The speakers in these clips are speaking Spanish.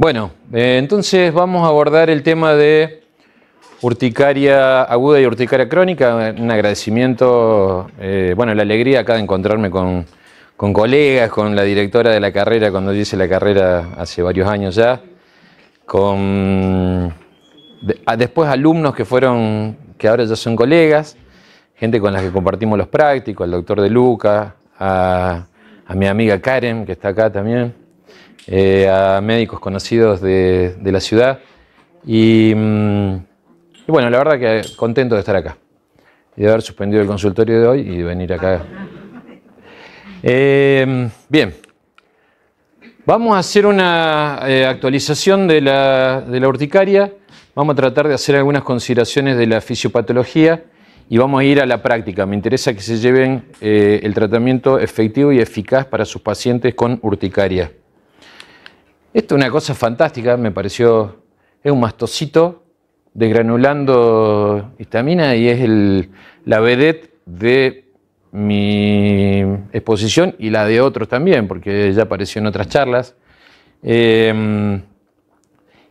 Bueno, entonces vamos a abordar el tema de urticaria aguda y urticaria crónica. Un agradecimiento, bueno, la alegría acá de encontrarme con colegas, con la directora de la carrera cuando yo hice la carrera hace varios años ya, después alumnos que ahora ya son colegas, gente con la que compartimos los prácticos, al doctor De Luca, a mi amiga Karen, que está acá también, a médicos conocidos de la ciudad. Y bueno, la verdad que contento de estar acá y de haber suspendido el consultorio de hoy y de venir acá. Bien, vamos a hacer una actualización de la urticaria. Vamos a tratar de hacer algunas consideraciones de la fisiopatología y vamos a ir a la práctica. Me interesa que se lleven el tratamiento efectivo y eficaz para sus pacientes con urticaria. Esto es una cosa fantástica, me pareció. Es un mastocito desgranulando histamina y es la vedette de mi exposición y la de otros también, porque ya apareció en otras charlas. Y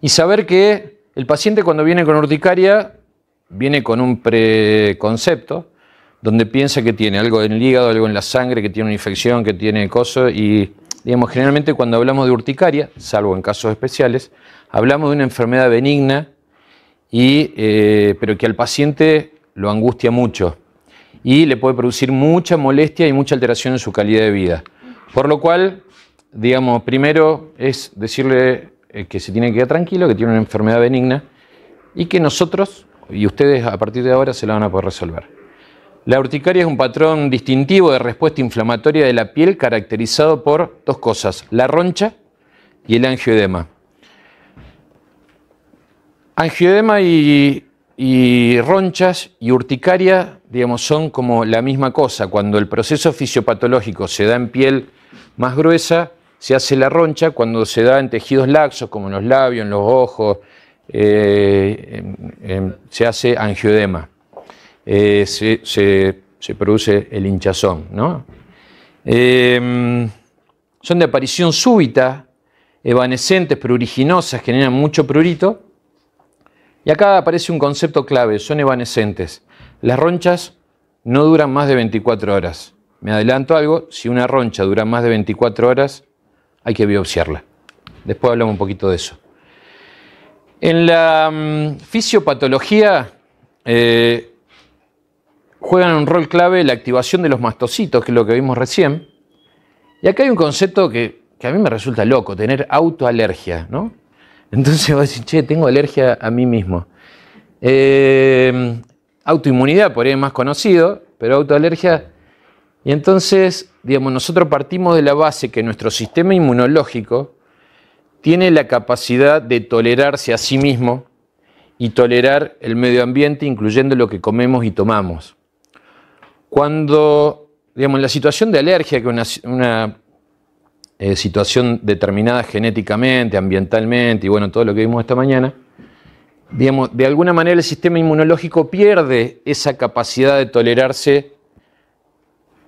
saber que el paciente cuando viene con urticaria viene con un preconcepto donde piensa que tiene algo en el hígado, algo en la sangre, que tiene una infección, que tiene coso y, digamos, generalmente cuando hablamos de urticaria, salvo en casos especiales, hablamos de una enfermedad benigna, pero que al paciente lo angustia mucho y le puede producir mucha molestia y mucha alteración en su calidad de vida. Por lo cual, digamos, primero es decirle que se tiene que quedar tranquilo, que tiene una enfermedad benigna y que nosotros y ustedes a partir de ahora se la van a poder resolver. La urticaria es un patrón distintivo de respuesta inflamatoria de la piel caracterizado por dos cosas, la roncha y el angioedema. Angioedema y ronchas y urticaria, digamos, son como la misma cosa. Cuando el proceso fisiopatológico se da en piel más gruesa, se hace la roncha. Cuando se da en tejidos laxos, como en los labios, en los ojos, se hace angioedema. Se produce el hinchazón, ¿no? Son de aparición súbita, evanescentes, pruriginosas, generan mucho prurito. Y acá aparece un concepto clave, son evanescentes. Las ronchas no duran más de 24 horas. Me adelanto algo, si una roncha dura más de 24 horas, hay que biopsiarla. Después hablamos un poquito de eso. En la fisiopatología juegan un rol clave la activación de los mastocitos, que es lo que vimos recién. Y acá hay un concepto que a mí me resulta loco, tener autoalergia, ¿no? Entonces va a decir, che, tengo alergia a mí mismo. Autoinmunidad, por ahí es más conocido, pero autoalergia. Y entonces, digamos, nosotros partimos de la base que nuestro sistema inmunológico tiene la capacidad de tolerarse a sí mismo y tolerar el medio ambiente, incluyendo lo que comemos y tomamos. Cuando, digamos, en la situación de alergia, que es una situación determinada genéticamente, ambientalmente y bueno, todo lo que vimos esta mañana, digamos, de alguna manera el sistema inmunológico pierde esa capacidad de tolerarse,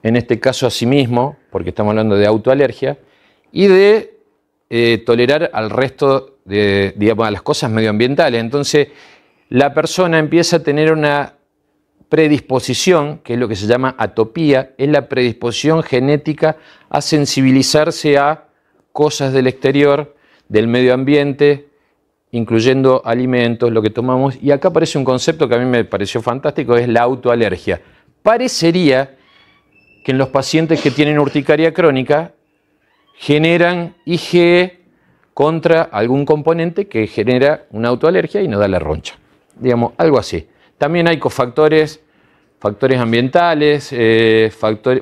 en este caso a sí mismo, porque estamos hablando de autoalergia, y de tolerar al resto de, digamos, a las cosas medioambientales. Entonces, la persona empieza a tener una predisposición, que es lo que se llama atopía, es la predisposición genética a sensibilizarse a cosas del exterior, del medio ambiente, incluyendo alimentos, lo que tomamos. Y acá aparece un concepto que a mí me pareció fantástico, es la autoalergia. Parecería que en los pacientes que tienen urticaria crónica generan IgE contra algún componente que genera una autoalergia y nos da la roncha. Digamos, algo así. También hay cofactores, factores ambientales,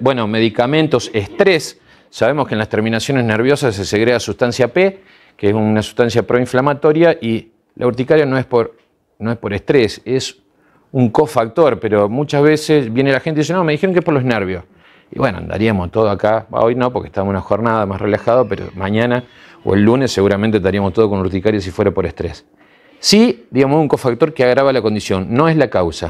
bueno, medicamentos, estrés. Sabemos que en las terminaciones nerviosas se segrega sustancia P, que es una sustancia proinflamatoria, y la urticaria no es por estrés, es un cofactor, pero muchas veces viene la gente y dice, no, me dijeron que es por los nervios. Y bueno, andaríamos todo acá, hoy no, porque estamos en una jornada más relajada, pero mañana o el lunes seguramente estaríamos todo con urticaria si fuera por estrés. Sí, digamos, un cofactor que agrava la condición, no es la causa.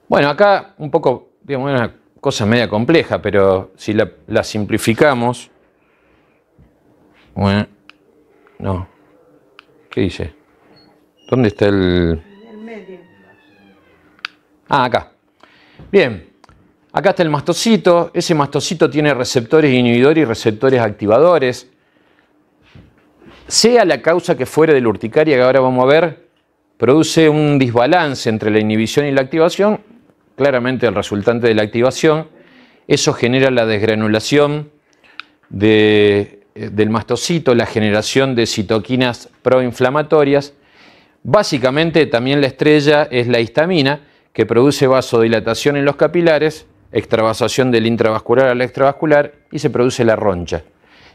Bueno, acá un poco, digamos, una cosa media compleja, pero si la simplificamos, bueno, No. ¿Qué dice? ¿Dónde está el...? El medio. Ah, acá. Bien. Acá está el mastocito. Ese mastocito tiene receptores inhibidores y receptores activadores. Sea la causa que fuere de la urticaria, que ahora vamos a ver, produce un desbalance entre la inhibición y la activación. Claramente el resultante de la activación. Eso genera la desgranulación del mastocito, la generación de citoquinas proinflamatorias. Básicamente también la estrella es la histamina, que produce vasodilatación en los capilares, extravasación del intravascular al extravascular y se produce la roncha.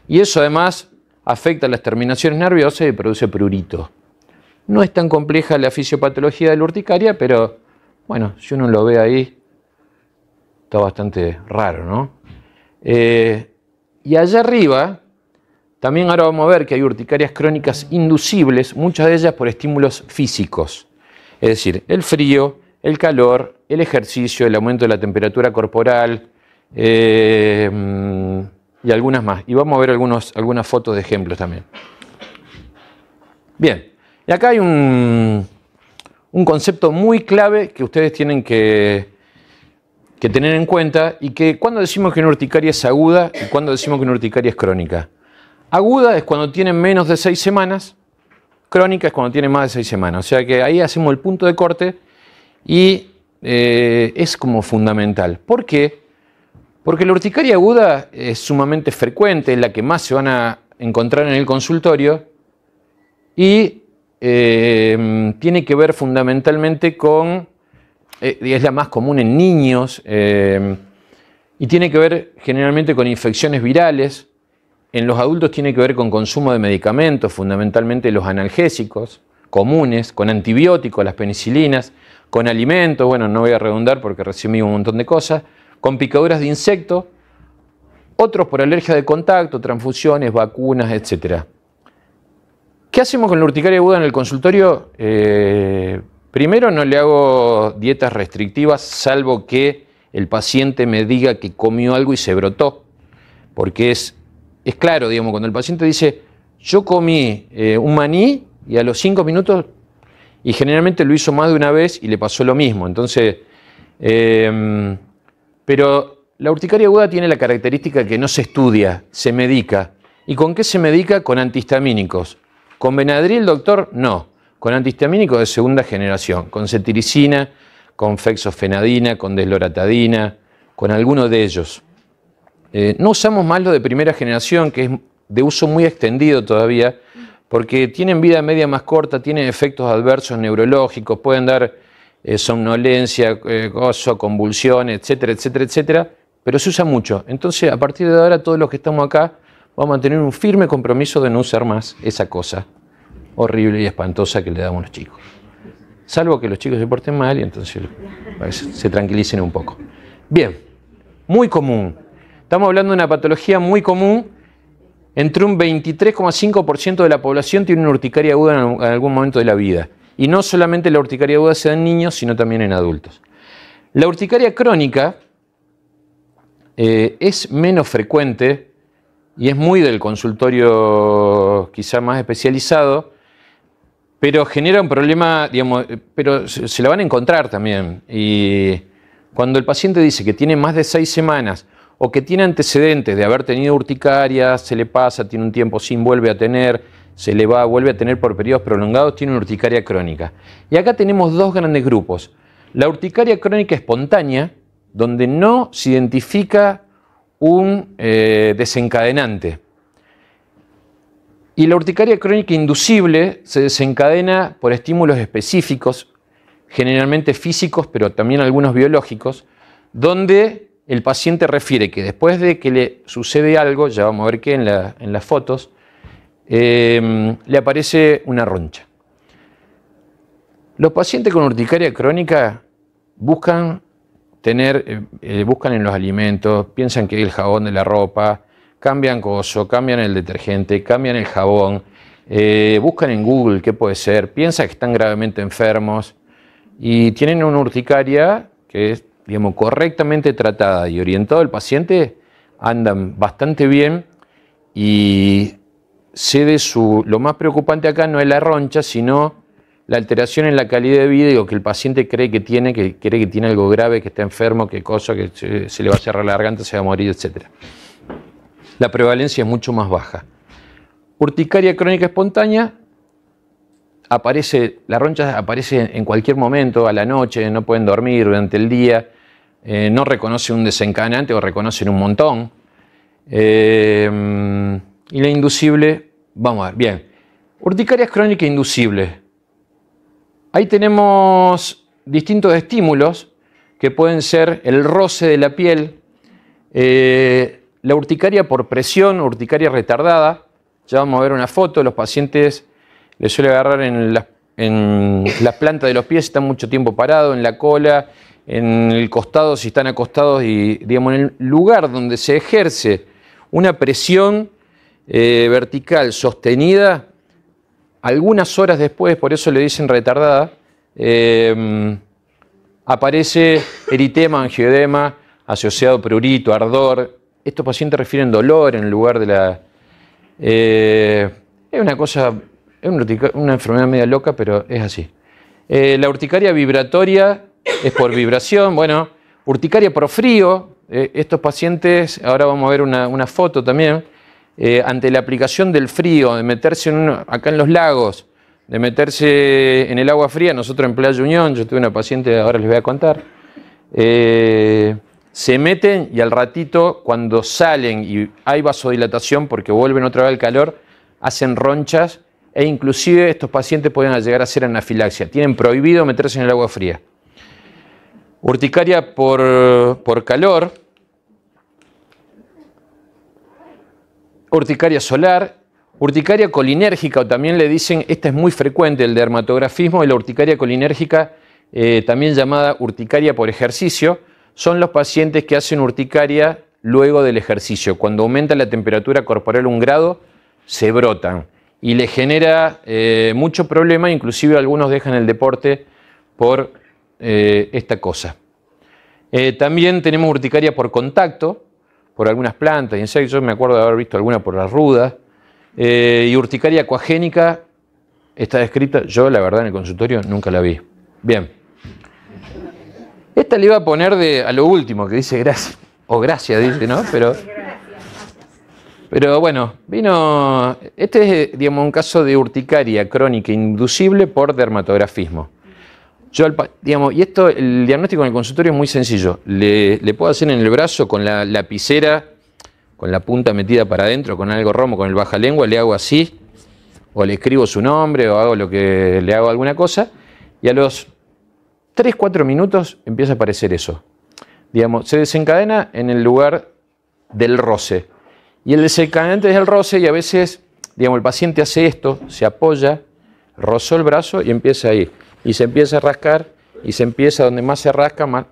Y eso además afecta las terminaciones nerviosas y produce prurito. No es tan compleja la fisiopatología de la urticaria, pero bueno, si uno lo ve ahí, está bastante raro, ¿no? Y allá arriba, también ahora vamos a ver que hay urticarias crónicas inducibles, muchas de ellas por estímulos físicos. Es decir, el frío, el calor, el ejercicio, el aumento de la temperatura corporal y algunas más. Y vamos a ver algunas fotos de ejemplos también. Bien, y acá hay un concepto muy clave que ustedes tienen que tener en cuenta y que cuando decimos que una urticaria es aguda y cuando decimos que una urticaria es crónica. Aguda es cuando tiene menos de 6 semanas, crónica es cuando tiene más de 6 semanas. O sea que ahí hacemos el punto de corte y es como fundamental. ¿Por qué? Porque la urticaria aguda es sumamente frecuente, es la que más se van a encontrar en el consultorio y tiene que ver fundamentalmente con, es la más común en niños y tiene que ver generalmente con infecciones virales. En los adultos tiene que ver con consumo de medicamentos, fundamentalmente los analgésicos comunes, con antibióticos, las penicilinas, con alimentos, bueno, no voy a redundar porque recibí un montón de cosas, con picaduras de insectos, otros por alergia de contacto, transfusiones, vacunas, etc. ¿Qué hacemos con la urticaria aguda en el consultorio? Primero, no le hago dietas restrictivas, salvo que el paciente me diga que comió algo y se brotó, porque es claro, digamos, cuando el paciente dice, yo comí un maní y a los 5 minutos, y generalmente lo hizo más de una vez y le pasó lo mismo. Entonces, pero la urticaria aguda tiene la característica que no se estudia, se medica. ¿Y con qué se medica? Con antihistamínicos. ¿Con Benadryl, doctor? No. Con antihistamínicos de segunda generación, con cetiricina, con fexofenadina, con desloratadina, con alguno de ellos. No usamos más lo de primera generación, que es de uso muy extendido todavía, porque tienen vida media más corta, tienen efectos adversos neurológicos, pueden dar somnolencia, gozo, convulsiones, etcétera, etcétera, etcétera, pero se usa mucho. Entonces, a partir de ahora, todos los que estamos acá vamos a tener un firme compromiso de no usar más esa cosa horrible y espantosa que le damos a los chicos. Salvo que los chicos se porten mal y entonces se tranquilicen un poco. Bien, muy común. Estamos hablando de una patología muy común. Entre un 23,5% de la población tiene una urticaria aguda en algún momento de la vida. Y no solamente la urticaria aguda se da en niños, sino también en adultos. La urticaria crónica es menos frecuente y es muy del consultorio quizá más especializado, pero genera un problema, digamos, pero se la van a encontrar también. Y cuando el paciente dice que tiene más de 6 semanas o que tiene antecedentes de haber tenido urticaria, se le pasa, tiene un tiempo sin, vuelve a tener, se le va, vuelve a tener por periodos prolongados, tiene una urticaria crónica. Y acá tenemos dos grandes grupos. La urticaria crónica espontánea, donde no se identifica un desencadenante. Y la urticaria crónica inducible se desencadena por estímulos específicos, generalmente físicos, pero también algunos biológicos, donde el paciente refiere que después de que le sucede algo, ya vamos a ver qué en las fotos, le aparece una roncha. Los pacientes con urticaria crónica buscan en los alimentos, piensan que es el jabón de la ropa, cambian coso, cambian el detergente, cambian el jabón, buscan en Google qué puede ser, piensan que están gravemente enfermos y tienen una urticaria que es, digamos, correctamente tratada y orientado al paciente, andan bastante bien y lo más preocupante acá no es la roncha, sino la alteración en la calidad de vida, digo, que el paciente cree que tiene algo grave, que está enfermo, que se le va a cerrar la garganta, se va a morir, etc. La prevalencia es mucho más baja. Urticaria crónica espontánea, la roncha aparece en cualquier momento, a la noche, no pueden dormir durante el día, no reconoce un desencadenante o reconocen un montón. Y la inducible, vamos a ver, bien. Urticarias crónicas inducibles. Ahí tenemos distintos estímulos que pueden ser el roce de la piel, la urticaria por presión, urticaria retardada. Ya vamos a ver una foto, los pacientes les suele agarrar en las plantas de los pies si están mucho tiempo parados, en la cola, en el costado si están acostados y, digamos, en el lugar donde se ejerce una presión vertical sostenida, algunas horas después, por eso le dicen retardada, aparece eritema, angioedema, asociado prurito, ardor. Estos pacientes refieren dolor en el lugar de la... es una cosa, es una enfermedad media loca, pero es así. La urticaria vibratoria es por vibración. Bueno, urticaria por frío. Estos pacientes, ahora vamos a ver una foto también, ante la aplicación del frío, de meterse acá en los lagos, de meterse en el agua fría, nosotros en Playa Unión, yo tuve una paciente, ahora les voy a contar, se meten y al ratito, cuando salen y hay vasodilatación porque vuelven otra vez al calor, hacen ronchas e inclusive estos pacientes pueden llegar a hacer anafilaxia. Tienen prohibido meterse en el agua fría. Urticaria por calor. Urticaria solar. Urticaria colinérgica, o también le dicen, esta es muy frecuente, el dermatografismo y la urticaria colinérgica, también llamada urticaria por ejercicio, son los pacientes que hacen urticaria luego del ejercicio. Cuando aumenta la temperatura corporal 1 grado, se brotan y le genera mucho problema, inclusive algunos dejan el deporte por esta cosa. También tenemos urticaria por contacto, por algunas plantas, insectos, yo me acuerdo de haber visto alguna por las rudas, y urticaria acuagénica está descrita, yo la verdad en el consultorio nunca la vi. Bien. Esta le iba a poner a lo último, que dice gracias, o gracias dice, ¿no? Pero bueno, este es, digamos, un caso de urticaria crónica inducible por dermatografismo. Y el diagnóstico en el consultorio es muy sencillo. Le puedo hacer en el brazo con la lapicera, con la punta metida para adentro, con algo romo, con el bajalengua, le hago así, o le escribo su nombre, o le hago alguna cosa, y a los 3-4 minutos empieza a aparecer eso. Digamos, se desencadena en el lugar del roce. Y el desencadenante es el roce y a veces, digamos, el paciente hace esto, se apoya, rozó el brazo y empieza ahí. Y se empieza a rascar y se empieza, donde más se rasca, más.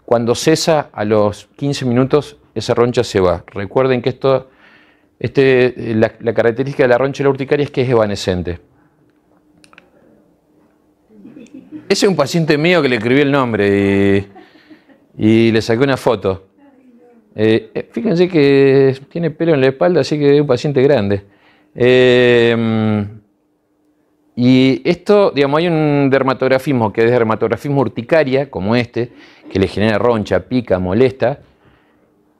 Cuando cesa, a los 15 minutos, esa roncha se va. Recuerden que la característica de la roncha de la urticaria es que es evanescente. Ese es un paciente mío que le escribí el nombre y le saqué una foto. Fíjense que tiene pelo en la espalda, así que es un paciente grande. Y esto, digamos, hay un dermatografismo que es dermatografismo urticaria, como este, que le genera roncha, pica, molesta.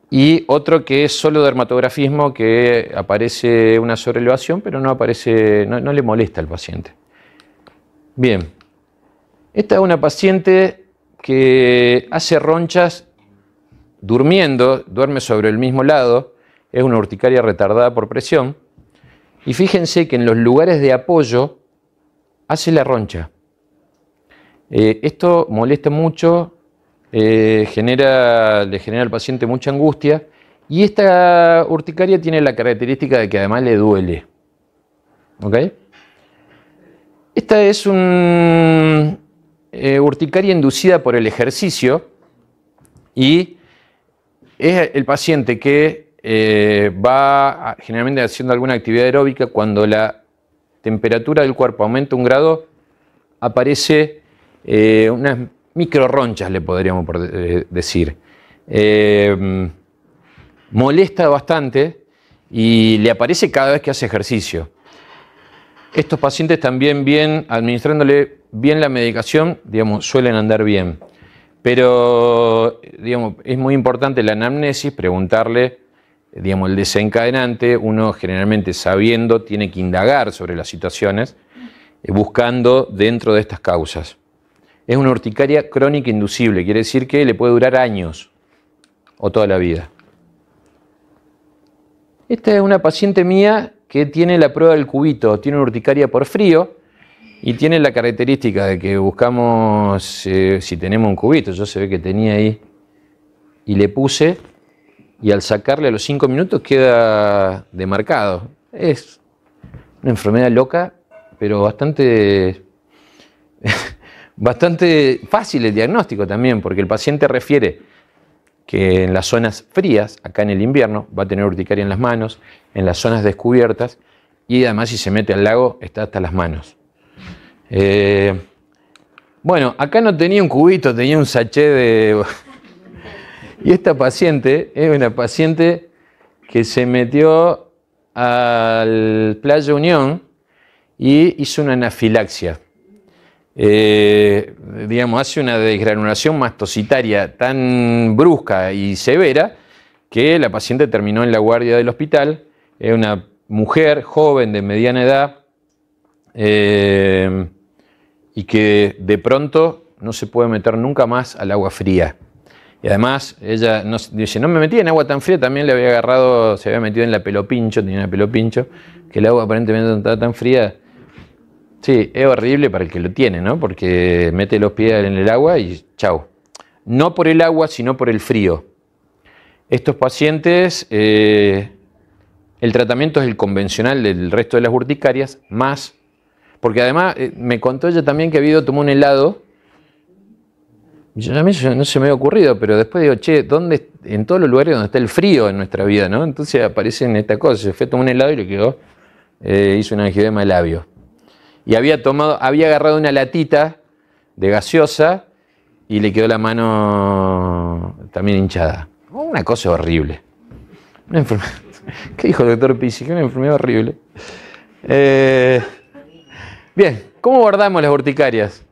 Y otro que es solo dermatografismo, que aparece una sobrelevación, pero no le molesta al paciente. Bien. Esta es una paciente que hace ronchas durmiendo, duerme sobre el mismo lado, es una urticaria retardada por presión. Y fíjense que en los lugares de apoyo hace la roncha. Esto molesta mucho, le genera al paciente mucha angustia y esta urticaria tiene la característica de que además le duele. ¿Ok? Esta es una urticaria inducida por el ejercicio y es el paciente que va generalmente haciendo alguna actividad aeróbica. Cuando la temperatura del cuerpo aumenta 1 grado, aparece unas micro ronchas, le podríamos decir. Molesta bastante y le aparece cada vez que hace ejercicio. Estos pacientes también administrándole bien la medicación, digamos, suelen andar bien. Pero, digamos, es muy importante la anamnesis, preguntarle, digamos, el desencadenante. Uno generalmente sabiendo tiene que indagar sobre las situaciones, buscando dentro de estas causas. Es una urticaria crónica inducible, quiere decir que le puede durar años o toda la vida. Esta es una paciente mía que tiene la prueba del cubito, tiene una urticaria por frío y tiene la característica de que buscamos si tenemos un cubito. Yo se ve que tenía ahí y le puse y al sacarle a los 5 minutos queda demarcado. Es una enfermedad loca, pero bastante fácil el diagnóstico también, porque el paciente refiere que en las zonas frías, acá en el invierno, va a tener urticaria en las manos, en las zonas descubiertas, y además si se mete al lago está hasta las manos. Bueno, acá no tenía un cubito, tenía un sachet de... Y esta paciente es una paciente que se metió al Playa Unión y hizo una anafilaxia. Digamos, hace una desgranulación mastocitaria tan brusca y severa que la paciente terminó en la guardia del hospital. Es una mujer joven de mediana edad y que de pronto no se puede meter nunca más al agua fría. Y además ella dice, no me metí en agua tan fría, también le había agarrado, se había metido en la pelopincho, tenía una pelopincho, que el agua aparentemente no estaba tan fría. Sí, es horrible para el que lo tiene, ¿no? Porque mete los pies en el agua y chau. No por el agua, sino por el frío. Estos pacientes, el tratamiento es el convencional del resto de las urticarias, más, porque además me contó ella también que había ido a tomar un helado. A mí no se me había ocurrido, pero después digo, che, ¿dónde? En todos los lugares donde está el frío en nuestra vida, ¿no? Entonces aparecen estas cosas. Se fue a tomar un helado y le quedó, hizo un angioedema de labio. Y había agarrado una latita de gaseosa y le quedó la mano también hinchada. Una cosa horrible. Una enfermedad. ¿Qué dijo el doctor Pizzi? Que una enfermedad horrible. Bien, ¿cómo abordamos las urticarias?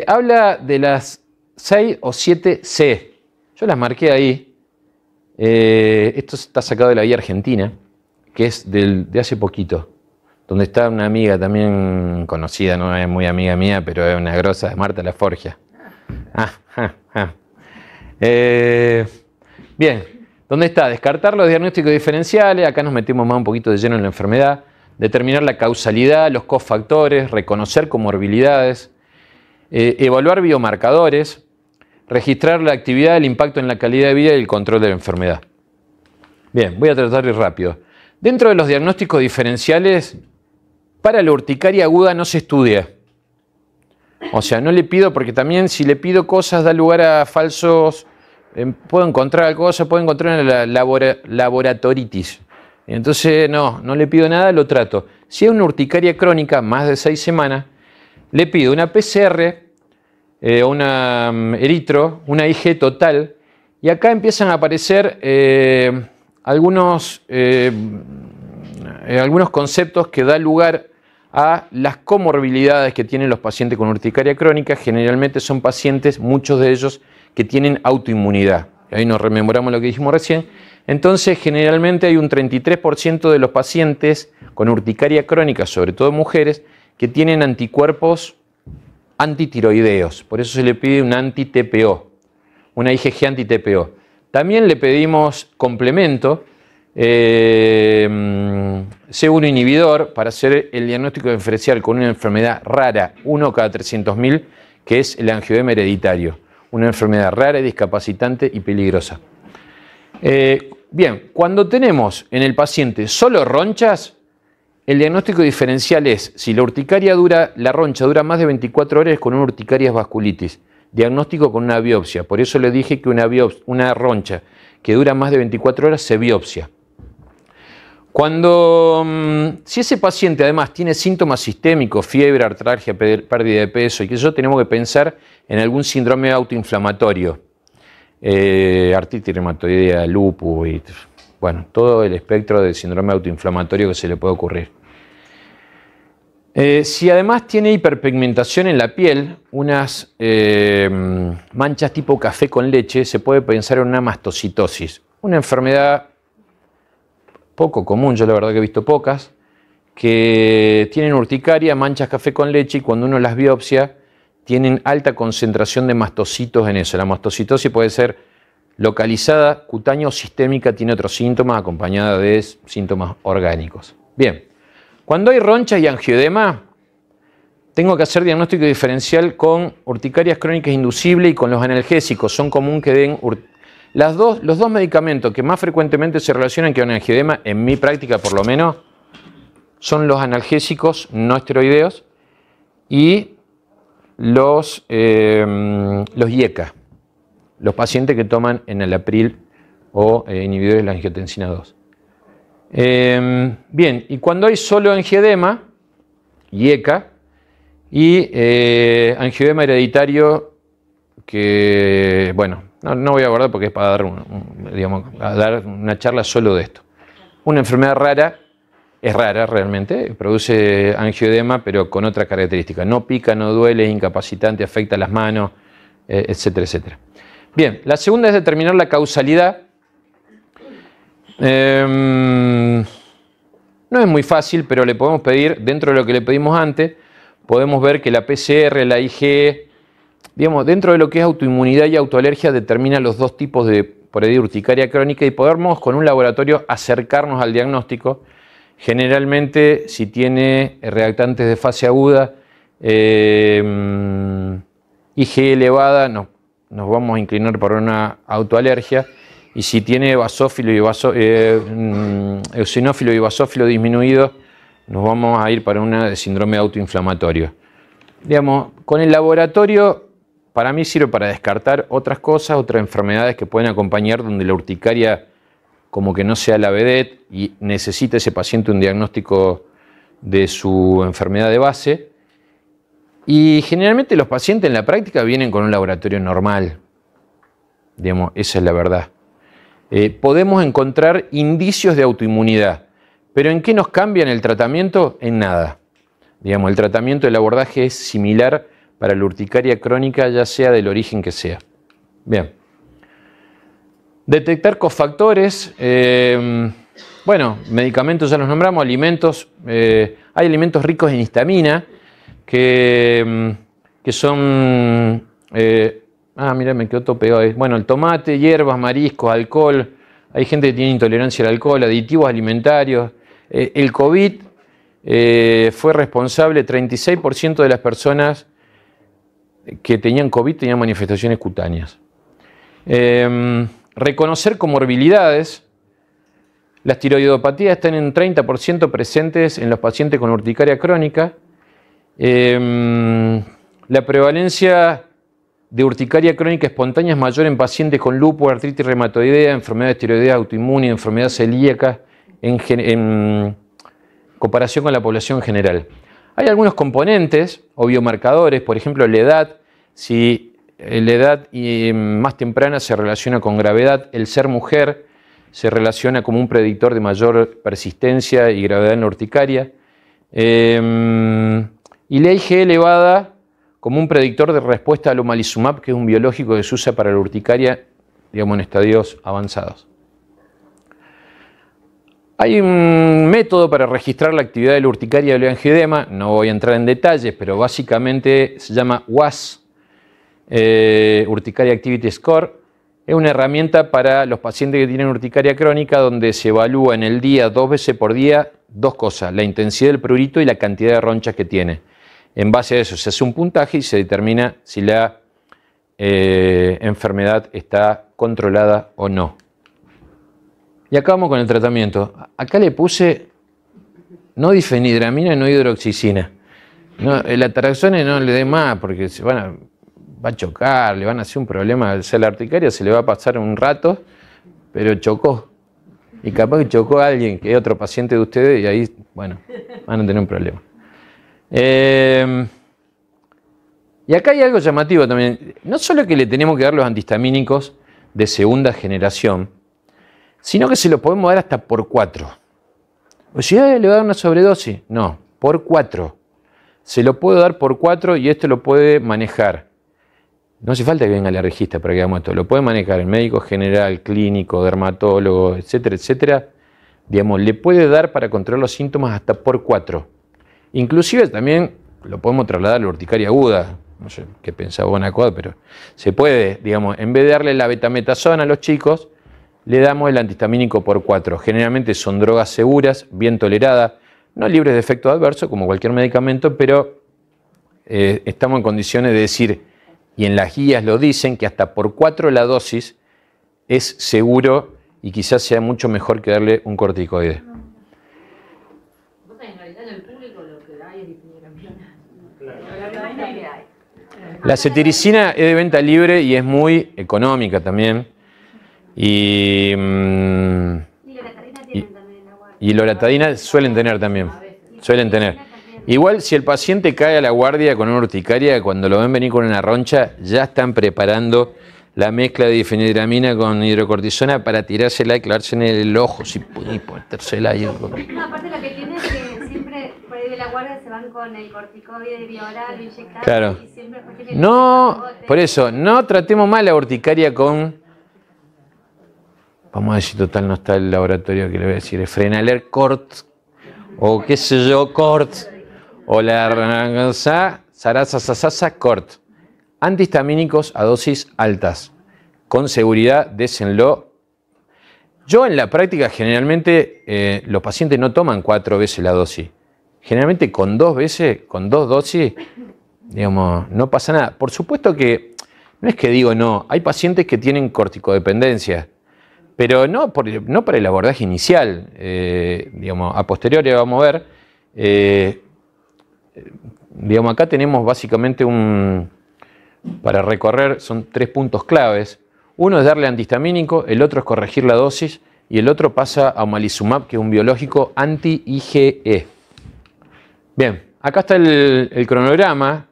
Habla de las 6 o 7 C. Yo las marqué ahí. Esto está sacado de la Guía Argentina, que es de hace poquito, donde está una amiga también conocida, no es muy amiga mía, pero es una grosa, Marta Laforgia. Bien, ¿dónde está? Descartar los diagnósticos diferenciales, acá nos metemos más un poquito de lleno en la enfermedad, determinar la causalidad, los cofactores, reconocer comorbilidades, evaluar biomarcadores, registrar la actividad, el impacto en la calidad de vida y el control de la enfermedad. Bien, voy a tratar de ir rápido. Dentro de los diagnósticos diferenciales, para la urticaria aguda no se estudia. O sea, no le pido, porque también si le pido cosas da lugar a falsos, puedo encontrar cosas, puedo encontrar una laboratoritis. Entonces, no le pido nada, lo trato. Si es una urticaria crónica, más de 6 semanas, le pido una PCR, una eritro, una IG total, y acá empiezan a aparecer algunos conceptos que dan lugar a las comorbilidades que tienen los pacientes con urticaria crónica. Generalmente son pacientes, muchos de ellos, que tienen autoinmunidad. Ahí nos rememoramos lo que dijimos recién. Entonces, generalmente hay un 33% de los pacientes con urticaria crónica, sobre todo mujeres, que tienen anticuerpos antitiroideos. Por eso se le pide un anti-TPO, una IgG anti-TPO. También le pedimos complemento, C1 inhibidor, para hacer el diagnóstico diferencial con una enfermedad rara, 1 cada 300.000, que es el angioedema hereditario. Una enfermedad rara, discapacitante y peligrosa. Bien, cuando tenemos en el paciente solo ronchas, el diagnóstico diferencial es si la roncha dura más de 24 horas con una urticaria vasculitis. Diagnóstico con una biopsia. Por eso le dije que una roncha que dura más de 24 horas se biopsia. Si ese paciente además tiene síntomas sistémicos, fiebre, artralgia, pérdida de peso, y que eso tenemos que pensar en algún síndrome autoinflamatorio. artritis reumatoidea, lupus y bueno, todo el espectro de síndrome autoinflamatorio que se le puede ocurrir. Si además tiene hiperpigmentación en la piel, unas manchas tipo café con leche, se puede pensar en una mastocitosis, una enfermedad poco común, yo la verdad que he visto pocas, que tienen urticaria, manchas café con leche y cuando uno las biopsia tienen alta concentración de mastocitos en eso. La mastocitosis puede ser localizada, cutánea o sistémica, tiene otros síntomas acompañada de síntomas orgánicos. Bien, cuando hay ronchas y angioedema, tengo que hacer diagnóstico diferencial con urticarias crónicas inducibles y con los analgésicos. Son común que den los dos medicamentos que más frecuentemente se relacionan con angioedema, en mi práctica por lo menos, son los analgésicos no esteroideos y los IECA, los pacientes que toman enalapril o inhibidores de la angiotensina 2. Bien, y cuando hay solo angioedema, IECA, y angioedema hereditario, que, bueno, no voy a abordar porque es para dar una charla solo de esto. Una enfermedad rara, es rara realmente, produce angioedema, pero con otra característica. No pica, no duele, es incapacitante, afecta las manos, etcétera, etcétera. Bien, la segunda es determinar la causalidad. No es muy fácil, pero le podemos pedir, dentro de lo que le pedimos antes, podemos ver que la PCR, la IgE, digamos, dentro de lo que es autoinmunidad y autoalergia, determina los dos tipos de, por ahí, urticaria crónica y podemos con un laboratorio acercarnos al diagnóstico. Generalmente, si tiene reactantes de fase aguda, IgE elevada, nos vamos a inclinar por una autoalergia. Y si tiene eosinófilo y basófilo disminuido, nos vamos a ir para una síndrome autoinflamatorio. Digamos, con el laboratorio, para mí sirve para descartar otras cosas, otras enfermedades que pueden acompañar donde la urticaria como que no sea la vedette y necesita ese paciente un diagnóstico de su enfermedad de base. Y generalmente los pacientes en la práctica vienen con un laboratorio normal. Digamos, esa es la verdad. Podemos encontrar indicios de autoinmunidad, pero ¿en qué nos cambian el tratamiento? En nada. Digamos, el tratamiento, el abordaje es similar para la urticaria crónica, ya sea del origen que sea. Bien. Detectar cofactores. Bueno, medicamentos ya los nombramos, alimentos. Hay alimentos ricos en histamina que son... mira, me quedó todo pegado ahí. Bueno, el tomate, hierbas, mariscos, alcohol. Hay gente que tiene intolerancia al alcohol, aditivos alimentarios. El COVID fue responsable, 36% de las personas que tenían COVID tenían manifestaciones cutáneas. Reconocer comorbilidades. Las tiroidopatías están en 30% presentes en los pacientes con urticaria crónica. La prevalencia de urticaria crónica espontánea es mayor en pacientes con lupus, artritis reumatoidea, enfermedades tiroideas autoinmunes, enfermedad celíaca, en comparación con la población en general. Hay algunos componentes o biomarcadores, por ejemplo la edad. Si la edad más temprana se relaciona con gravedad, el ser mujer se relaciona como un predictor de mayor persistencia y gravedad en la urticaria. Y la IgE elevada como un predictor de respuesta al omalizumab, que es un biológico que se usa para la urticaria, digamos, en estadios avanzados. Hay un método para registrar la actividad de la urticaria y del angioedema, no voy a entrar en detalles, pero básicamente se llama WAS, Urticaria Activity Score. Es una herramienta para los pacientes que tienen urticaria crónica donde se evalúa en el día, 2 veces por día, dos cosas, la intensidad del prurito y la cantidad de ronchas que tiene. En base a eso se hace un puntaje y se determina si la enfermedad está controlada o no. Y acá vamos con el tratamiento. Acá le puse no difenhidramina, no hidroxicina. No, el ataraxone no le dé más porque va a chocar, le van a hacer un problema. O sea, la urticaria se le va a pasar un rato, pero chocó. Y capaz que chocó a alguien que es otro paciente de ustedes y ahí, bueno, van a tener un problema. Y acá hay algo llamativo también. No solo que le tenemos que dar los antihistamínicos de segunda generación, sino que se lo podemos dar hasta por 4. O sea, ¿le va a dar una sobredosis? No, por 4. Se lo puedo dar por 4 y esto lo puede manejar. No hace falta que venga el alergista para que hagamos esto. Lo puede manejar el médico general, clínico, dermatólogo, etcétera, etcétera. Digamos, le puede dar para controlar los síntomas hasta por 4. Inclusive también lo podemos trasladar a la urticaria aguda. No sé qué pensaba Bonacod, pero se puede, digamos, en vez de darle la betametasona a los chicos, le damos el antihistamínico por 4. Generalmente son drogas seguras, bien toleradas, no libres de efectos adversos como cualquier medicamento, pero estamos en condiciones de decir, y en las guías lo dicen, que hasta por 4 la dosis es seguro y quizás sea mucho mejor que darle un corticoide. En realidad en el público lo que hay es difeniramina. La cetiricina es de venta libre y es muy económica también. Y loratadina suelen tener también. Suelen tener. Igual si el paciente cae a la guardia con una urticaria, cuando lo ven venir con una roncha, ya están preparando la mezcla de difenidramina con hidrocortisona para tirársela y clavarse en el ojo, si puede ponérsela ahí. No, aparte lo que tiene es que siempre por ahí de la guardia se van con el corticoide bioral, inyectado. Claro. Y siempre No, por eso, no tratemos mal la urticaria con, vamos a decir, total no está el laboratorio que le voy a decir, Frenaler Cort, o qué sé yo, Cort, o la Sarasa Cort. Antihistamínicos a dosis altas. Con seguridad, désenlo. Yo en la práctica generalmente los pacientes no toman 4 veces la dosis. Generalmente con 2 veces, con 2 dosis, digamos, no pasa nada. Por supuesto que, no es que digo no, hay pacientes que tienen corticodependencia, pero no para el abordaje inicial. Digamos, a posteriori vamos a ver. Digamos, acá tenemos básicamente para recorrer, son 3 puntos claves. Uno es darle antihistamínico, el otro es corregir la dosis y el otro pasa a omalizumab, que es un biológico anti-IgE. Bien, acá está el cronograma.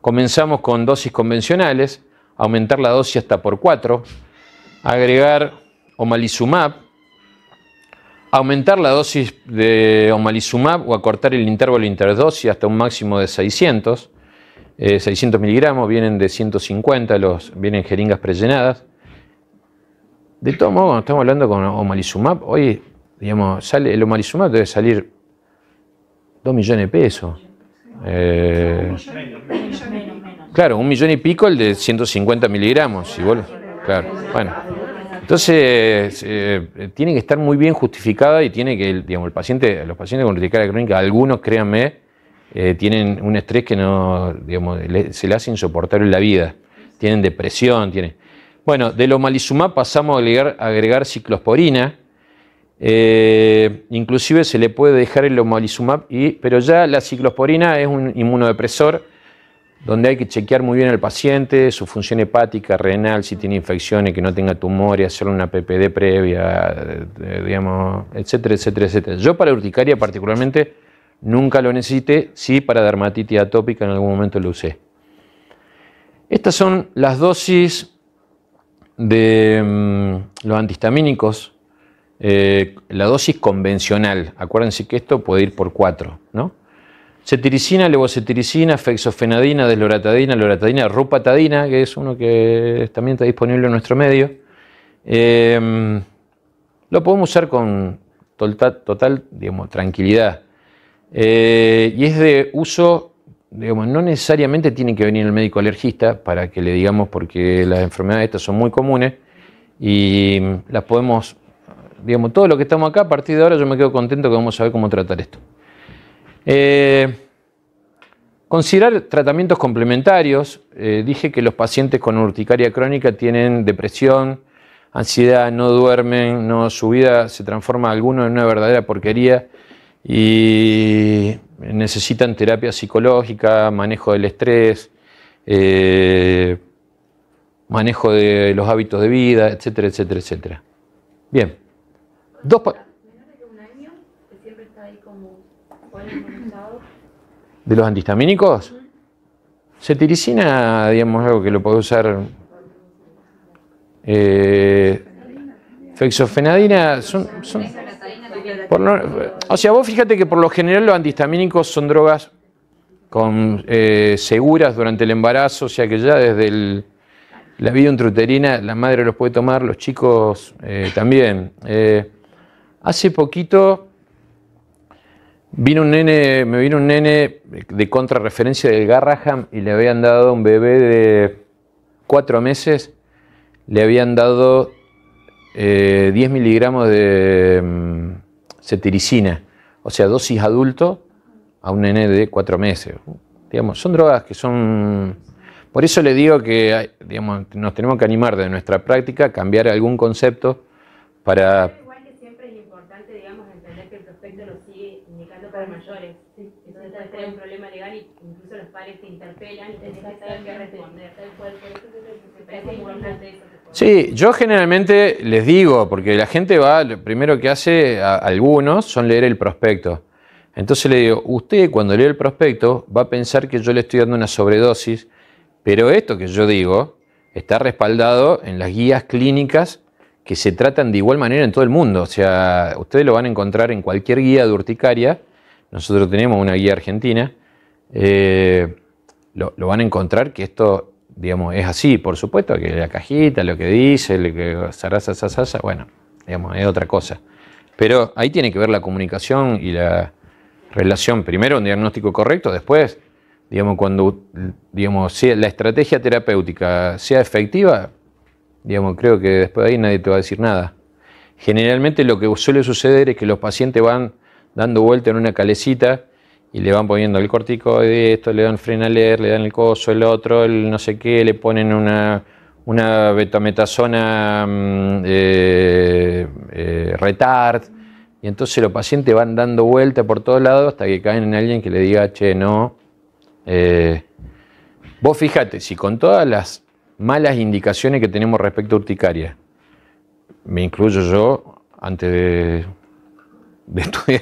Comenzamos con dosis convencionales, aumentar la dosis hasta por 4, agregar omalizumab, aumentar la dosis de omalizumab o acortar el intervalo interdosis hasta un máximo de 600. 600 miligramos, vienen de 150, vienen jeringas prellenadas. De todos modos, cuando estamos hablando con omalizumab, hoy, digamos, el omalizumab debe salir 2 millones de pesos. Claro, 1 millón y pico el de 150 miligramos. Claro, bueno. Entonces, tiene que estar muy bien justificada y tiene que, digamos, los pacientes con urticaria crónica, algunos, créanme, tienen un estrés que no, digamos, se le hace insoportable en la vida. Tienen depresión, Bueno, del omalizumab pasamos a agregar ciclosporina. Inclusive se le puede dejar el omalizumab, pero ya la ciclosporina es un inmunodepresor donde hay que chequear muy bien al paciente, su función hepática, renal, si tiene infecciones, que no tenga tumores, hacerle una PPD previa, digamos, etcétera, etcétera, etcétera. Yo para urticaria particularmente nunca lo necesité, sí para dermatitis atópica en algún momento lo usé. Estas son las dosis de los antihistamínicos, la dosis convencional. Acuérdense que esto puede ir por 4, ¿no? Cetiricina, levocetiricina, fexofenadina, desloratadina, loratadina, rupatadina, que es uno que también está disponible en nuestro medio. Lo podemos usar con total digamos, tranquilidad. Y es de uso, digamos, no necesariamente tiene que venir el médico alergista para que le digamos, porque las enfermedades estas son muy comunes y las podemos, digamos, todo lo que estamos acá, a partir de ahora yo me quedo contento que vamos a ver cómo tratar esto. Considerar tratamientos complementarios. Dije que los pacientes con urticaria crónica tienen depresión, ansiedad, no duermen, su vida se transforma alguno en una verdadera porquería y necesitan terapia psicológica, manejo del estrés, manejo de los hábitos de vida, etcétera, etcétera, etcétera. Bien. ¿De los antihistamínicos? Cetiricina, digamos, algo que lo puede usar. Fexofenadina o sea, vos fíjate que por lo general los antihistamínicos son drogas seguras durante el embarazo, o sea que ya desde la vida intrauterina la madre los puede tomar, los chicos también. Hace poquito me vino un nene de contrarreferencia del Garraham y le habían dado a un bebé de 4 meses, le habían dado 10 miligramos de cetiricina, o sea, dosis adulto a un nene de 4 meses. Digamos, son drogas que son... Por eso le digo que digamos, nos tenemos que animar de nuestra práctica, cambiar algún concepto para... Igual que siempre es importante, digamos, entender que el prospecto lo sigue indicando para mayores. Entonces puede tener un problema legal y incluso los padres te interpelan y tenés que saber qué responder. Por eso me parece importante eso. Sí, yo generalmente les digo, porque la gente va, lo primero que hace a algunos son leer el prospecto. Entonces le digo, usted cuando lee el prospecto va a pensar que yo le estoy dando una sobredosis, pero esto que yo digo está respaldado en las guías clínicas que se tratan de igual manera en todo el mundo. O sea, ustedes lo van a encontrar en cualquier guía de urticaria. Nosotros tenemos una guía argentina. Lo van a encontrar que esto... Digamos, es así, por supuesto, que la cajita, lo que dice, lo que sarasa, bueno, digamos, es otra cosa. Pero ahí tiene que ver la comunicación y la relación. Primero, un diagnóstico correcto, después, digamos, cuando si la estrategia terapéutica sea efectiva, digamos, creo que después de ahí nadie te va a decir nada. Generalmente lo que suele suceder es que los pacientes van dando vuelta en una calecita y le van poniendo el corticoide, esto, le dan Frenaler, le dan el coso, el otro, el no sé qué, le ponen una betametasona retard, y entonces los pacientes van dando vuelta por todos lados hasta que caen en alguien que le diga, che, no. Vos fíjate, si con todas las malas indicaciones que tenemos respecto a urticaria, me incluyo yo, antes de estudiar,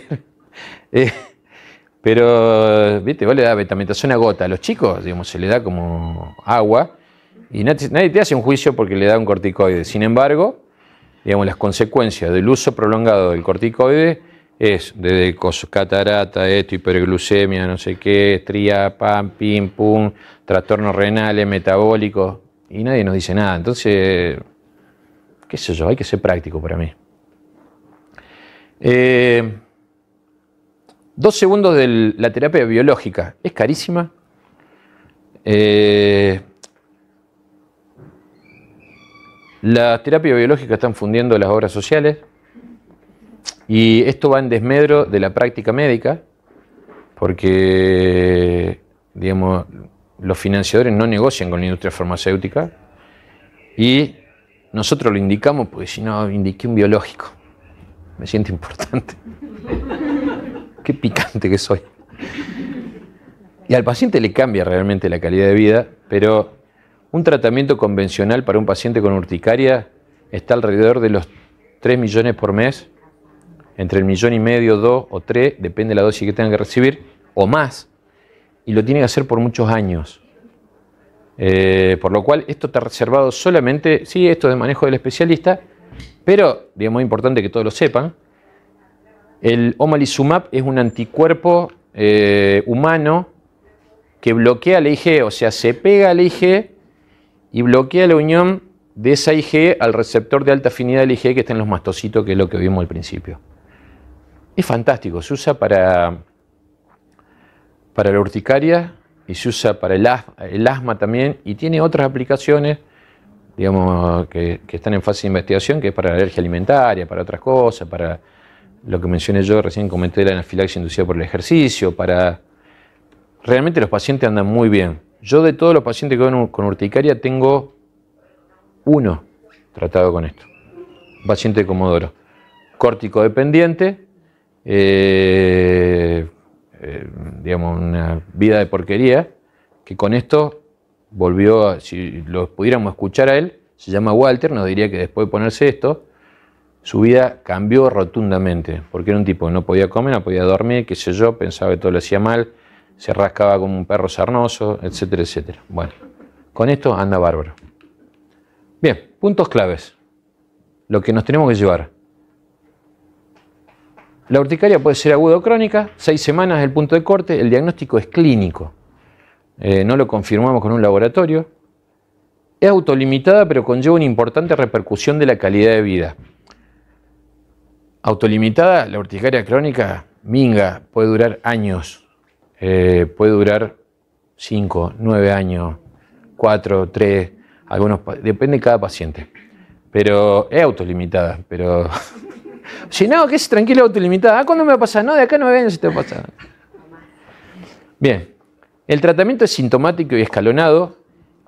pero, viste, vos le das betametasona gota a los chicos, digamos, se le da como agua y nadie te hace un juicio porque le da un corticoide. Sin embargo, digamos, las consecuencias del uso prolongado del corticoide es desde catarata, hiperglucemia, no sé qué, estría, pam, pim, pum, trastornos renales, metabólicos, y nadie nos dice nada. Entonces, qué sé yo, hay que ser práctico para mí. 2 segundos de la terapia biológica. ¿Es carísima? La terapia biológica están fundiendo las obras sociales y esto va en desmedro de la práctica médica porque, digamos, los financiadores no negocian con la industria farmacéutica y nosotros lo indicamos porque si no, indiqué un biológico. Me siento importante. Qué picante que soy. Y al paciente le cambia realmente la calidad de vida, pero un tratamiento convencional para un paciente con urticaria está alrededor de los 3 millones por mes, entre 1,5 millones, 2 o 3, depende de la dosis que tenga que recibir, o más, y lo tiene que hacer por muchos años. Por lo cual esto está reservado solamente, sí, esto es de manejo del especialista, pero, digamos, es importante que todos lo sepan. El omalizumab es un anticuerpo humano que bloquea la IgE, o sea, se pega a la IgE y bloquea la unión de esa IgE al receptor de alta afinidad de la IgE que está en los mastocitos, que es lo que vimos al principio. Es fantástico, se usa para la urticaria y se usa para el asma también, y tiene otras aplicaciones, digamos, que están en fase de investigación, que es para la alergia alimentaria, para otras cosas, para lo que mencioné yo, recién comenté la anafilaxia inducida por el ejercicio, para... Realmente los pacientes andan muy bien. Yo de todos los pacientes que van con urticaria tengo 1 tratado con esto. Un paciente de Comodoro. Córtico dependiente, digamos, una vida de porquería, que con esto volvió, si lo pudiéramos escuchar a él, se llama Walter, nos diría que después de ponerse esto, su vida cambió rotundamente, porque era un tipo que no podía comer, no podía dormir, qué sé yo, pensaba que todo lo hacía mal, se rascaba como un perro sarnoso, etcétera, etcétera. Bueno, con esto anda bárbaro. Bien, puntos claves. Lo que nos tenemos que llevar. La urticaria puede ser aguda o crónica, 6 semanas es el punto de corte, el diagnóstico es clínico. No lo confirmamos con un laboratorio. Es autolimitada, pero conlleva una importante repercusión de la calidad de vida. Autolimitada, la urticaria crónica, minga, puede durar años. Puede durar 5, 9 años, 4, 3, depende de cada paciente. Pero es autolimitada, pero... Si no, que es tranquila, autolimitada. ¿Cuándo me va a pasar? No, de acá no me ven si te va a pasar. Bien, el tratamiento es sintomático y escalonado,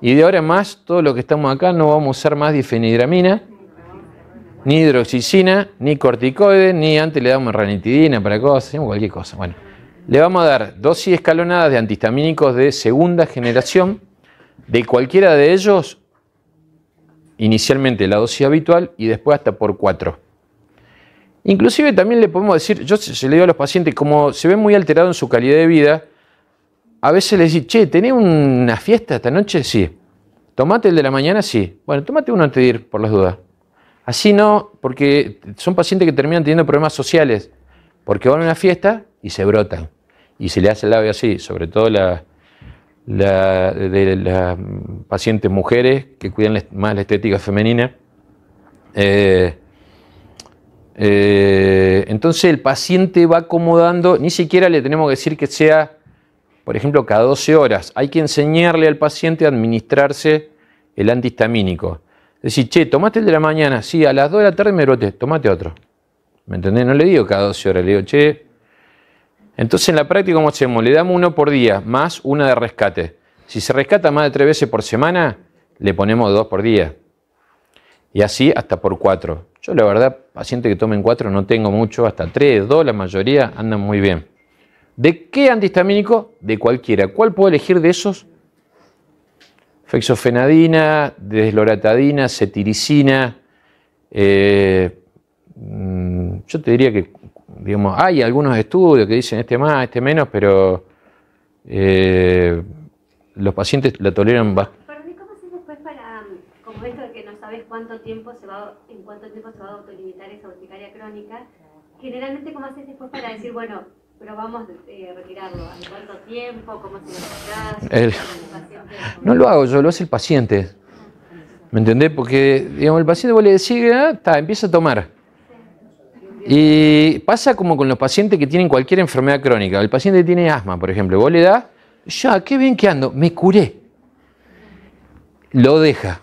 y de ahora en más, todo lo que estamos acá no vamos a usar más difenhidramina, ni hidroxicina, ni corticoides, ni antes le damos ranitidina para cosas, hacemos cualquier cosa. Bueno, le vamos a dar dosis escalonadas de antihistamínicos de segunda generación, de cualquiera de ellos, inicialmente la dosis habitual y después hasta por 4. Inclusive también le podemos decir, yo se le digo a los pacientes, como se ven muy alterados en su calidad de vida, a veces les digo, che, ¿tenés una fiesta esta noche? Sí. ¿Tomate el de la mañana? Sí. Bueno, tomate uno antes de ir, por las dudas. Así no, porque son pacientes que terminan teniendo problemas sociales, porque van a una fiesta y se brotan, y se le hace el labio así, sobre todo las pacientes mujeres que cuidan más la estética femenina. Entonces el paciente va acomodando, ni siquiera le tenemos que decir que sea, por ejemplo, cada 12 horas. Hay que enseñarle al paciente a administrarse el antihistamínico. Es decir, che, tomate el de la mañana, sí, a las 2 de la tarde me broté, tomate otro. ¿Me entendés? No le digo cada 12 horas, le digo, che. Entonces en la práctica, ¿cómo hacemos? Le damos uno por día, más una de rescate. Si se rescata más de 3 veces por semana, le ponemos 2 por día. Y así hasta por 4. Yo la verdad, pacientes que tomen 4 no tengo mucho, hasta 3, 2, la mayoría andan muy bien. ¿De qué antihistamínico? De cualquiera. ¿Cuál puedo elegir de esos? Fexofenadina, desloratadina, cetiricina. Yo te diría que, digamos, hay algunos estudios que dicen este más, este menos, pero los pacientes la toleran bastante. ¿Cómo haces después para, como esto de que no sabes en cuánto tiempo se va a autolimitar esa urticaria crónica? Generalmente, ¿cómo haces después para decir, bueno, pero vamos a retirarlo? ¿En cuánto tiempo? ¿Cómo se lo No lo hago yo, lo hace el paciente. ¿Me entendés? Porque, digamos, el paciente vos le decís, empieza a tomar. Y pasa como con los pacientes que tienen cualquier enfermedad crónica. El paciente tiene asma, por ejemplo. Vos le das, ya, qué bien que ando, me curé. Lo deja.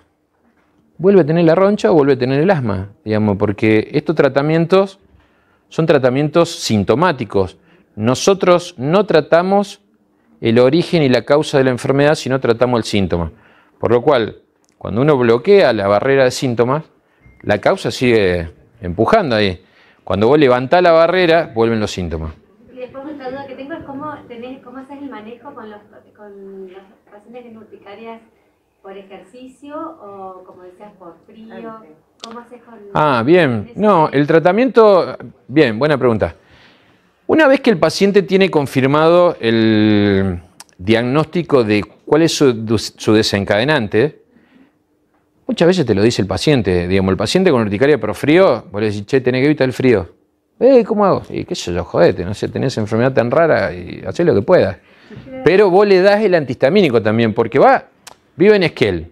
Vuelve a tener la roncha o vuelve a tener el asma, digamos, porque estos tratamientos son tratamientos sintomáticos. Nosotros no tratamos el origen y la causa de la enfermedad, sino tratamos el síntoma. Por lo cual, cuando uno bloquea la barrera de síntomas, la causa sigue empujando ahí. Cuando vos levantás la barrera, vuelven los síntomas. Y después otra duda que tengo es cómo haces el manejo con los pacientes en urticarias por ejercicio o, como decías, por frío. ¿Cómo haces con...? Bien. No, el tratamiento... Bien, buena pregunta. Una vez que el paciente tiene confirmado el diagnóstico de cuál es su desencadenante, muchas veces te lo dice el paciente. Digamos, el paciente con urticaria por frío, vos le decís, che, tenés que evitar el frío. ¿Cómo hago? Y qué sé yo, jodete, no sé, tenés enfermedad tan rara y hacé lo que puedas. Pero vos le das el antihistamínico también, porque vive en Esquel.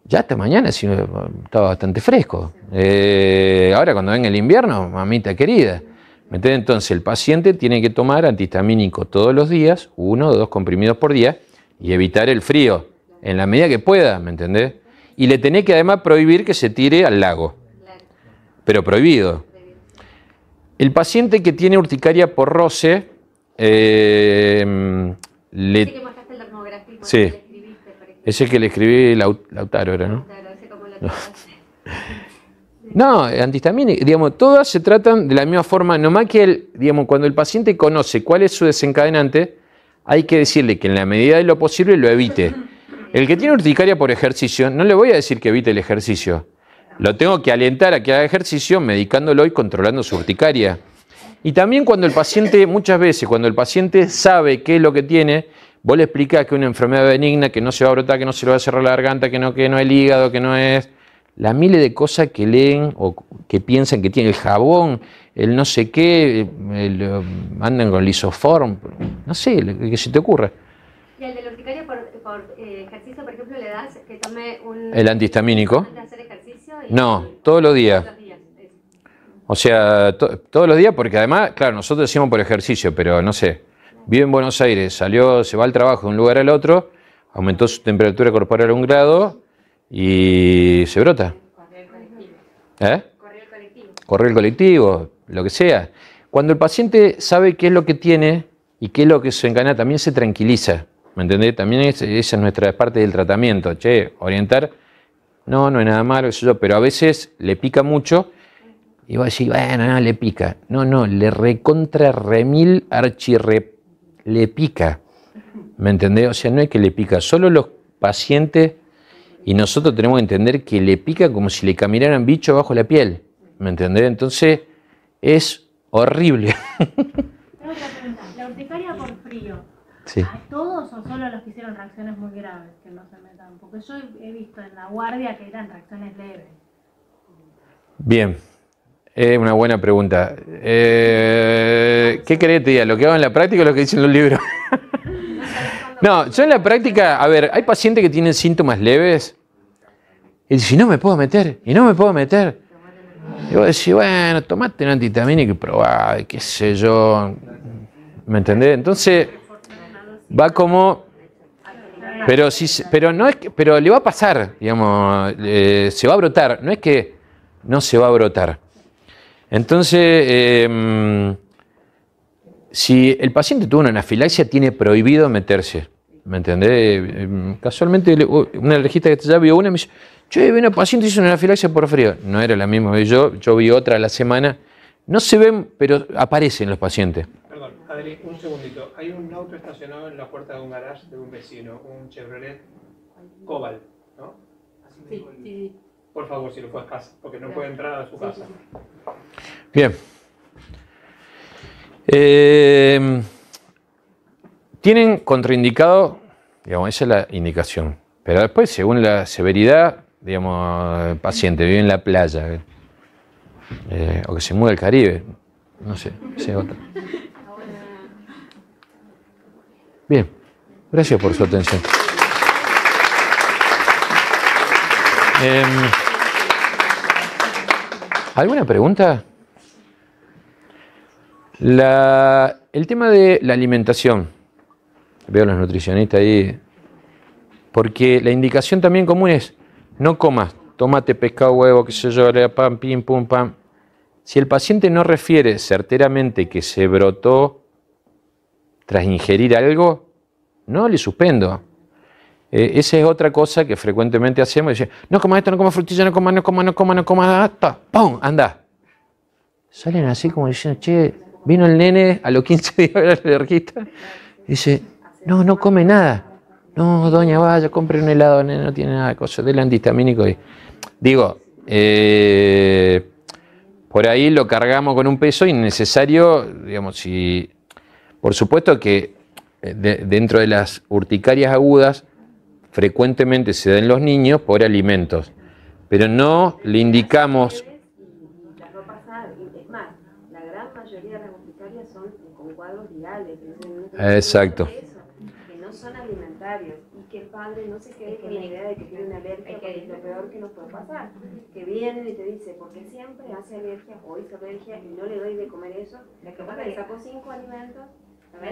Ya hasta mañana sí, estaba bastante fresco. Ahora cuando venga el invierno, mamita querida. ¿Me entiendes? Entonces el paciente tiene que tomar antihistamínico todos los días, 1 o 2 comprimidos por día, y evitar el frío, en la medida que pueda, ¿me entendés? Y le tenés que además prohibir que se tire al lago. Pero prohibido. El paciente que tiene urticaria por roce, que mostraste el dermografismo, sí, que le escribiste, por ejemplo. ese que le escribí Lautaro era, ¿no? Claro, ese como lo trataste. No, antihistamínicos, digamos, todas se tratan de la misma forma, nomás que digamos, cuando el paciente conoce cuál es su desencadenante, hay que decirle que en la medida de lo posible lo evite. El que tiene urticaria por ejercicio, no le voy a decir que evite el ejercicio. Lo tengo que alentar a que haga ejercicio medicándolo y controlando su urticaria. Y también cuando el paciente, muchas veces, cuando el paciente sabe qué es lo que tiene, vos le explicás que es una enfermedad benigna, que no se va a brotar, que no se le va a cerrar la garganta, que no es el hígado, que no es... Las miles de cosas que leen o que piensan que tiene el jabón, el no sé qué, andan con lisoform, no sé, lo que se te ocurra. ¿Y el de la urticaria por ejercicio, por ejemplo, le das que tome un... ¿El antihistamínico? antes de hacer ejercicio? No, todos los días. O sea, todos los días, porque además, claro, nosotros decimos por ejercicio, pero no sé, vive en Buenos Aires, se va al trabajo de un lugar al otro, aumentó su temperatura corporal 1 grado y se brota. Corrió el colectivo. ¿Eh? Corrió el colectivo. Corrió el colectivo, lo que sea. Cuando el paciente sabe qué es lo que tiene y qué es lo que se encana, también se tranquiliza. ¿Me entendés? También esa es nuestra parte del tratamiento. Che, orientar, no es nada malo, eso yo, pero a veces le pica mucho. Y vos decís, bueno, no, le pica. No, le recontra remil le pica. ¿Me entendés? O sea, no es que le pica, solo los pacientes y nosotros tenemos que entender que le pica como si le caminaran bichos bajo la piel. ¿Me entendés? Entonces, es horrible. Tengo otra pregunta. ¿La urticaria por frío? Sí. ¿A todos o solo a los que hicieron reacciones muy graves que no se metan? Porque yo he visto en la guardia que eran reacciones leves. Bien. Una buena pregunta. ¿Qué querés que te diga? ¿Lo que hago en la práctica o lo que dicen los libros? No, yo en la práctica, a ver, hay pacientes que tienen síntomas leves y dicen, no me puedo meter, y no me puedo meter. Y vos decís, bueno, tomate un antihistamínico y probá, qué sé yo. ¿Me entendés? Entonces, va como... Pero, no es que, pero le va a pasar, digamos, se va a brotar, no es que no se va a brotar. Entonces, si el paciente tuvo una anafilaxia, tiene prohibido meterse, ¿me entendés? Casualmente, una alergista que ya vio una me dice, che, vi una paciente hizo una anafilaxia por frío. No era la misma que yo vi otra a la semana. No se ven, pero aparecen los pacientes. Perdón, Adri, un segundito. Hay un auto estacionado en la puerta de un garage de un vecino, un Chevrolet Cobalt, ¿no? Sí. Por favor, si lo puedes pasar, porque no puede entrar a su casa. Bien. Tienen contraindicado, digamos, esa es la indicación. Pero después, según la severidad, digamos, el paciente vive en la playa, o que se muda al Caribe, no sé, esa es otra. Bien, gracias por su atención. ¿Alguna pregunta? El tema de la alimentación. Veo a los nutricionistas ahí. Porque la indicación también común es no comas tomate, pescado, huevo, qué sé yo, pam, pim, pum, pam. Si el paciente no refiere certeramente que se brotó tras ingerir algo, no le suspendo. Esa es otra cosa que frecuentemente hacemos. Dice, no comas esto, no comas frutilla, no comas, ¡pum! Anda. Salen así como diciendo, che, vino el nene a los 15 días del alergista. Dice, no come nada. No, doña, vaya, compre un helado, nene, no tiene nada de cosas, del antihistamínico. Digo, por ahí lo cargamos con un peso innecesario, digamos, si, por supuesto que dentro de las urticarias agudas, frecuentemente se da en los niños por alimentos, pero no le indicamos... Y las va a pasar, es más, la gran mayoría de las urticarias son con cuadros virales. Exacto. Que no son alimentarios y que el padre no se quede con la idea de que tiene una alergia, porque es lo peor que nos puede pasar. Que vienen y te dice, porque siempre hace alergia o hizo alergia y no le doy de comer eso, lo que pasa es que sacó 5 alimentos.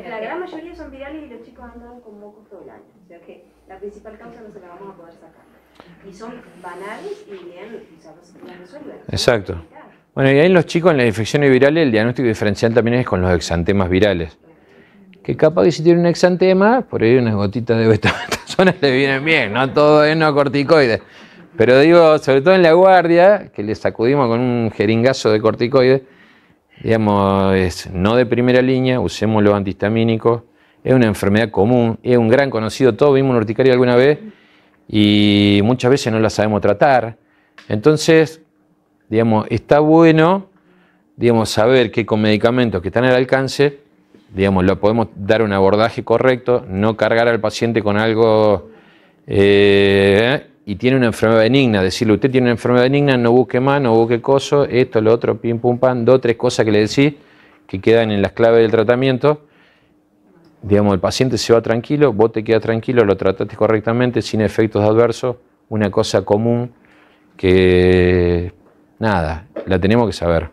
La gran mayoría son virales y los chicos andan con mocos todo el año. O sea que la principal causa no se la vamos a poder sacar. Y son banales y bien, o sea, no se pueden resolver. Exacto. Bueno, y ahí en los chicos, en las infecciones virales, el diagnóstico diferencial también es con los exantemas virales. Que capaz que si tiene un exantema, por ahí unas gotitas de betametazonas le vienen bien, no todo es no corticoides. Pero digo, sobre todo en la guardia, que le sacudimos con un jeringazo de corticoides, digamos, es no de primera línea, usemos los antihistamínicos, es una enfermedad común, es un gran conocido, todos vimos una urticaria alguna vez y muchas veces no la sabemos tratar. Entonces, digamos, está bueno digamos, saber que con medicamentos que están al alcance, digamos, lo podemos dar un abordaje correcto, no cargar al paciente con algo y tiene una enfermedad benigna, decirle, usted tiene una enfermedad benigna, no busque más, no busque coso, esto, lo otro, pim, pum, pam, 2 o 3 cosas que le decís que quedan en las claves del tratamiento. Digamos, el paciente se va tranquilo, vos te quedas tranquilo, lo trataste correctamente, sin efectos adversos, una cosa común que, nada, la tenemos que saber.